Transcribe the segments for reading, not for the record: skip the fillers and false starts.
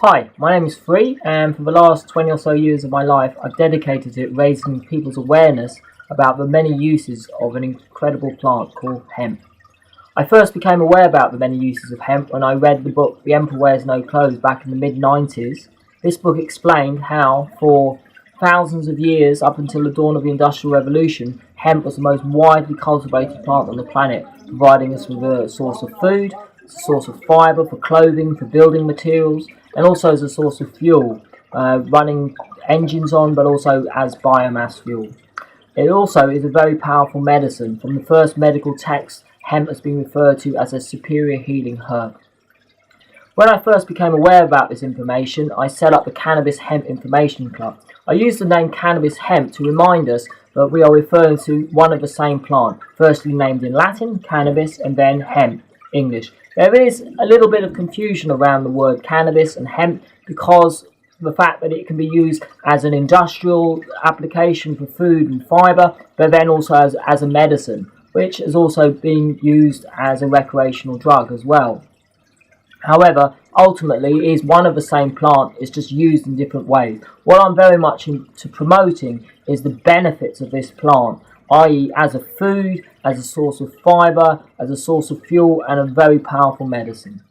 Hi, my name is Free, and for the last 20 or so years of my life, I've dedicated to raising people's awareness about the many uses of an incredible plant called hemp. I first became aware about the many uses of hemp when I read the book The Emperor Wears No Clothes back in the mid-90s. This book explained how, for thousands of years up until the dawn of the Industrial Revolution, hemp was the most widely cultivated plant on the planet, providing us with a source of food, a source of fibre for clothing, for building materials, and also as a source of fuel, running engines on, but also as biomass fuel. It also is a very powerful medicine. From the first medical text, hemp has been referred to as a superior healing herb. When I first became aware about this information, I set up the Cannabis Hemp Information Club. I used the name Cannabis Hemp to remind us that we are referring to one of the same plant, firstly named in Latin, cannabis, and then hemp, English. There is a little bit of confusion around the word cannabis and hemp because the fact that it can be used as an industrial application for food and fibre, but then also as a medicine, which has also been used as a recreational drug as well. However, ultimately, it is one of the same plant, it's just used in different ways. What I'm very much into promoting is the benefits of this plant, i.e. as a food, as a source of fibre, as a source of fuel, and a very powerful medicine.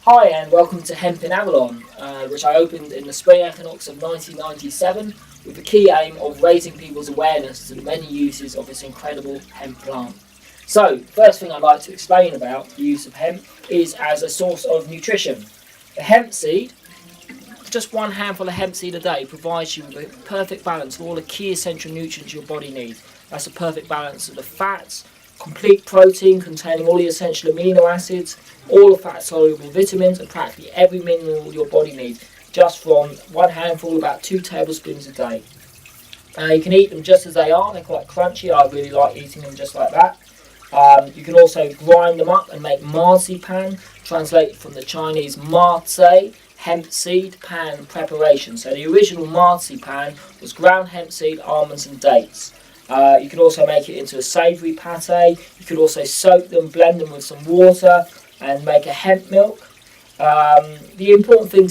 Hi and welcome to Hemp in Avalon, which I opened in the spring equinox of 1997 with the key aim of raising people's awareness to the many uses of this incredible hemp plant. So, first thing I'd like to explain about the use of hemp is as a source of nutrition. The hemp seed, just one handful of hemp seed a day, provides you with a perfect balance of all the key essential nutrients your body needs. That's a perfect balance of the fats, complete protein containing all the essential amino acids, all the fat-soluble vitamins, and practically every mineral your body needs, just from one handful, about 2 tablespoons a day. You can eat them just as they are. They're quite crunchy. I really like eating them just like that. You can also grind them up and make marzipan, translated from the Chinese marzi, hemp seed pan preparation. So the original marzipan was ground hemp seed, almonds and dates. You can also make it into a savoury pate. You could also soak them, blend them with some water and make a hemp milk. The important thing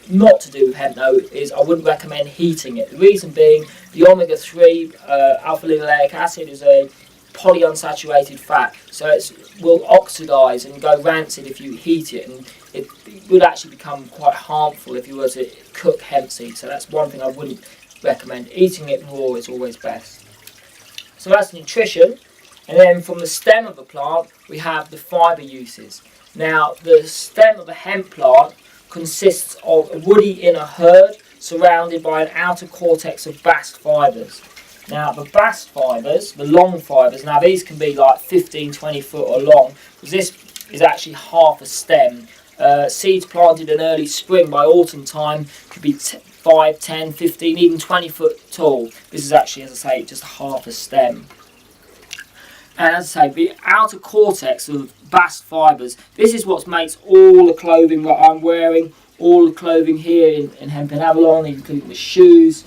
not to do with hemp though is I wouldn't recommend heating it. The reason being the omega-3 alpha linoleic acid is a polyunsaturated fat, so it will oxidise and go rancid if you heat it, and it would actually become quite harmful if you were to cook hemp seed. So that's one thing I wouldn't recommend. Eating it raw is always best. So that's nutrition, and then from the stem of the plant we have the fibre uses. Now the stem of a hemp plant consists of a woody inner hurd surrounded by an outer cortex of bast fibres. Now the bast fibres, the long fibres, now these can be like 15-20 foot or long, because this is actually half a stem. Seeds planted in early spring, by autumn time could be 5, 10, 15, even 20 foot tall. This is actually, as I say, just half a stem. And as I say, the outer cortex of bast fibres, this is what makes all the clothing that I'm wearing, all the clothing here in Hemp and Avalon, including the shoes,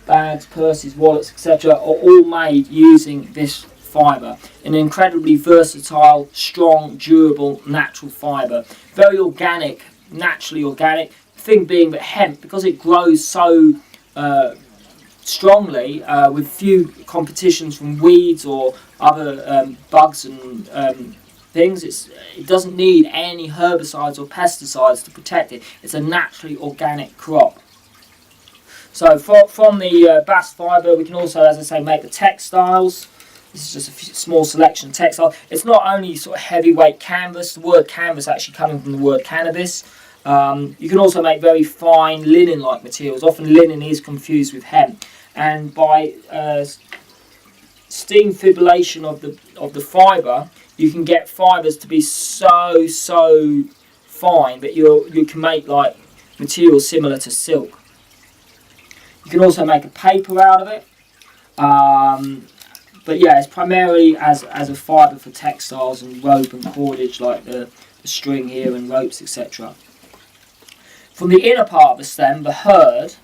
bags, purses, wallets, etc., are all made using this fibre. An incredibly versatile, strong, durable, natural fibre. Very organic, naturally organic. The thing being that hemp, because it grows so strongly with few competitions from weeds or other bugs and things, it doesn't need any herbicides or pesticides to protect it. It's a naturally organic crop. So from the bast fibre we can also, as I say, make the textiles. This is just a small selection of textiles. It's not only sort of heavyweight canvas. The word canvas actually coming from the word cannabis. You can also make very fine linen-like materials. Often linen is confused with hemp, and by steam fibrillation of the fibre, you can get fibres to be so fine that you can make like materials similar to silk. You can also make a paper out of it. But yeah, it's primarily as a fibre for textiles and rope and cordage, like the string here and ropes, etc. From the inner part of the stem, the hurd,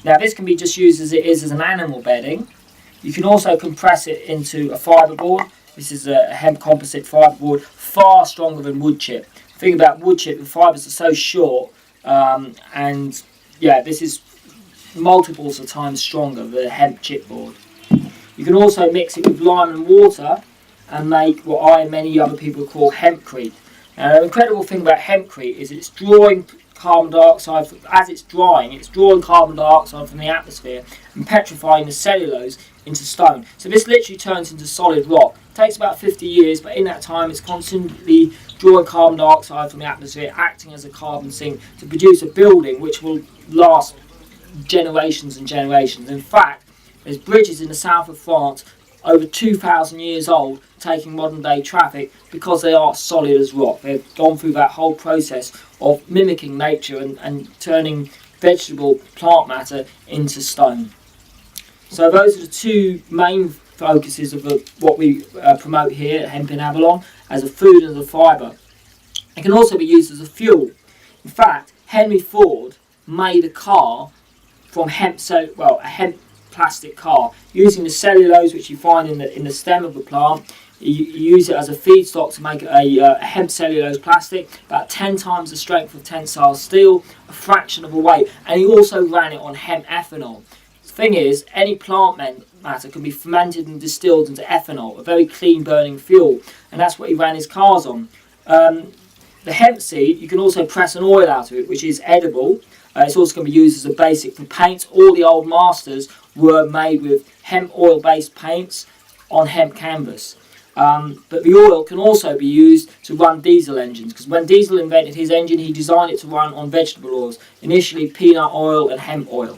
now this can be just used as it is as an animal bedding. You can also compress it into a fibre board. This is a hemp composite fiberboard, far stronger than wood chip. The thing about wood chip, the fibres are so short, and yeah, this is multiples of times stronger than the hemp chipboard. You can also mix it with lime and water and make what I and many other people call hempcrete. Now, the incredible thing about hempcrete is it's drawing carbon dioxide, as it's drawing carbon dioxide from the atmosphere and petrifying the cellulose into stone. So this literally turns into solid rock. It takes about 50 years, but in that time it's constantly drawing carbon dioxide from the atmosphere, acting as a carbon sink to produce a building which will last generations and generations. In fact, there's bridges in the south of France over 2,000 years old taking modern day traffic because they are solid as rock. They've gone through that whole process of mimicking nature and turning vegetable plant matter into stone. So those are the two main focuses of what we promote here at Hemp in Avalon, as a food and as a fibre. It can also be used as a fuel. In fact, Henry Ford made a car from hemp, a hemp plastic car, using the cellulose which you find in the stem of the plant. You use it as a feedstock to make a hemp cellulose plastic, about 10 times the strength of tensile steel, a fraction of the weight, and he also ran it on hemp ethanol. The thing is, any plant matter can be fermented and distilled into ethanol, a very clean burning fuel, and that's what he ran his cars on. The hemp seed, you can also press an oil out of it, which is edible. It's also going to be used as a basic for paints. All the old masters were made with hemp oil based paints on hemp canvas. But the oil can also be used to run diesel engines, because when Diesel invented his engine, he designed it to run on vegetable oils, initially peanut oil and hemp oil.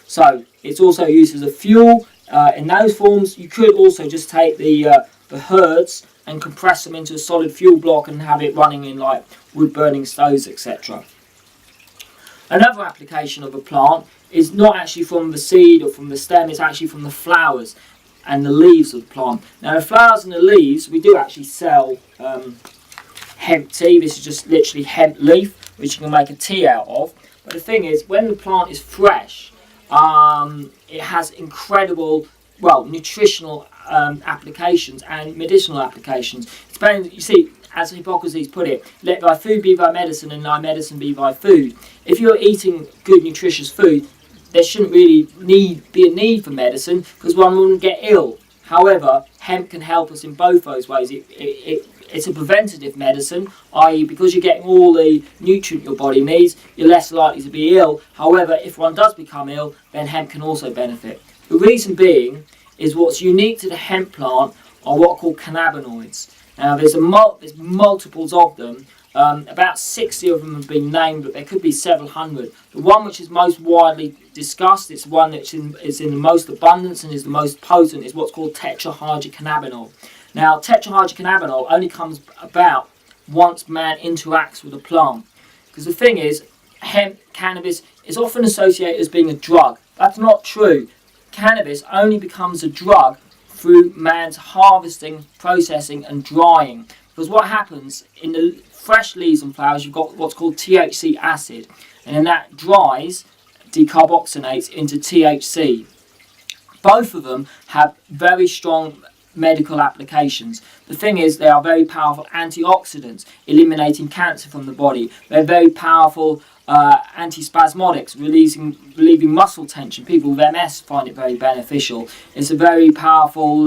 So it's also used as a fuel in those forms. You could also just take the herds and compress them into a solid fuel block and have it running in like wood burning stoves, etc. Another application of a plant is not actually from the seed or from the stem, it's actually from the flowers and the leaves of the plant. Now the flowers and the leaves, we do actually sell hemp tea. This is just literally hemp leaf, which you can make a tea out of. But the thing is, when the plant is fresh, it has incredible, nutritional applications and medicinal applications. It's been, you see, as Hippocrates put it, let thy food be thy medicine and thy medicine be thy food. If you're eating good nutritious food, there shouldn't really be a need for medicine, because one wouldn't get ill. However, hemp can help us in both those ways. It's a preventative medicine, i.e. because you're getting all the nutrient your body needs, you're less likely to be ill. However, if one does become ill, then hemp can also benefit. The reason being is what's unique to the hemp plant are what are called cannabinoids. Now there's multiples of them. About 60 of them have been named, but there could be several hundred. The one which is most widely discussed, it's one that is in the most abundance and is the most potent, is what's called tetrahydrocannabinol. Now tetrahydrocannabinol only comes about once man interacts with a plant. Because the thing is, hemp, cannabis is often associated as being a drug. That's not true. Cannabis only becomes a drug through man's harvesting, processing and drying. Because what happens in the fresh leaves and flowers, you've got what's called THC acid, and then that dries, decarboxylates into THC. Both of them have very strong medical applications. The thing is, they are very powerful antioxidants, eliminating cancer from the body. They're very powerful antispasmodics, relieving muscle tension. People with MS find it very beneficial. It's a very powerful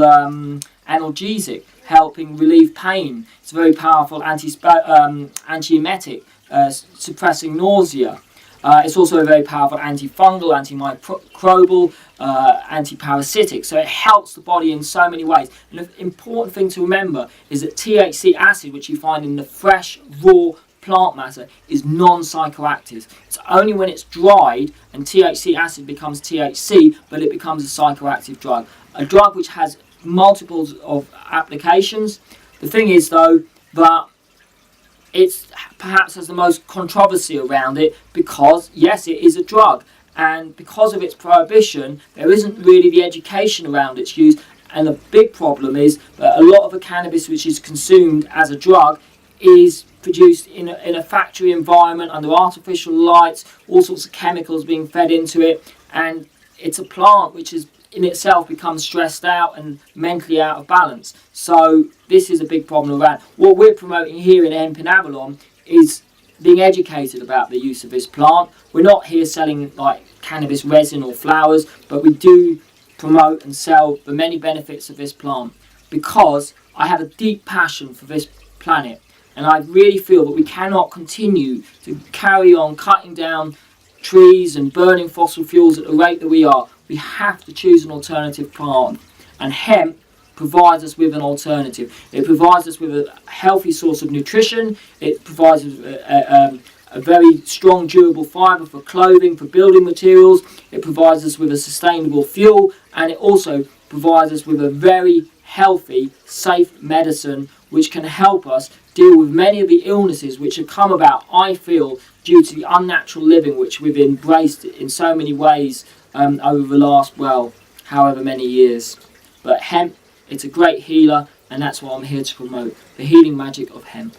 analgesic, helping relieve pain. It's a very powerful antiemetic, suppressing nausea. It's also a very powerful antifungal, antimicrobial, antiparasitic. So it helps the body in so many ways. And the important thing to remember is that THC acid, which you find in the fresh, raw plant matter, is non-psychoactive. It's only when it's dried and THC acid becomes THC, but it becomes a psychoactive drug. A drug which has multiples of applications. The thing is though that it perhaps has the most controversy around it, because yes, it is a drug, and because of its prohibition there isn't really the education around its use. And the big problem is that a lot of the cannabis which is consumed as a drug is produced in a factory environment under artificial lights, all sorts of chemicals being fed into it, and it's a plant which is in itself becomes stressed out and mentally out of balance. So this is a big problem around. What we're promoting here in Hemp and Avalon is being educated about the use of this plant. We're not here selling like cannabis resin or flowers, but we do promote and sell the many benefits of this plant, because I have a deep passion for this planet, and I really feel that we cannot continue to carry on cutting down trees and burning fossil fuels at the rate that we are. We have to choose an alternative plant, and hemp provides us with an alternative. It provides us with a healthy source of nutrition. It provides us a very strong, durable fibre for clothing, for building materials. It provides us with a sustainable fuel, and it also provides us with a very healthy, safe medicine which can help us deal with many of the illnesses which have come about, I feel, due to the unnatural living which we've embraced in so many ways over the last, well, however many years. But hemp, it's a great healer, and that's what I'm here to promote, the healing magic of hemp.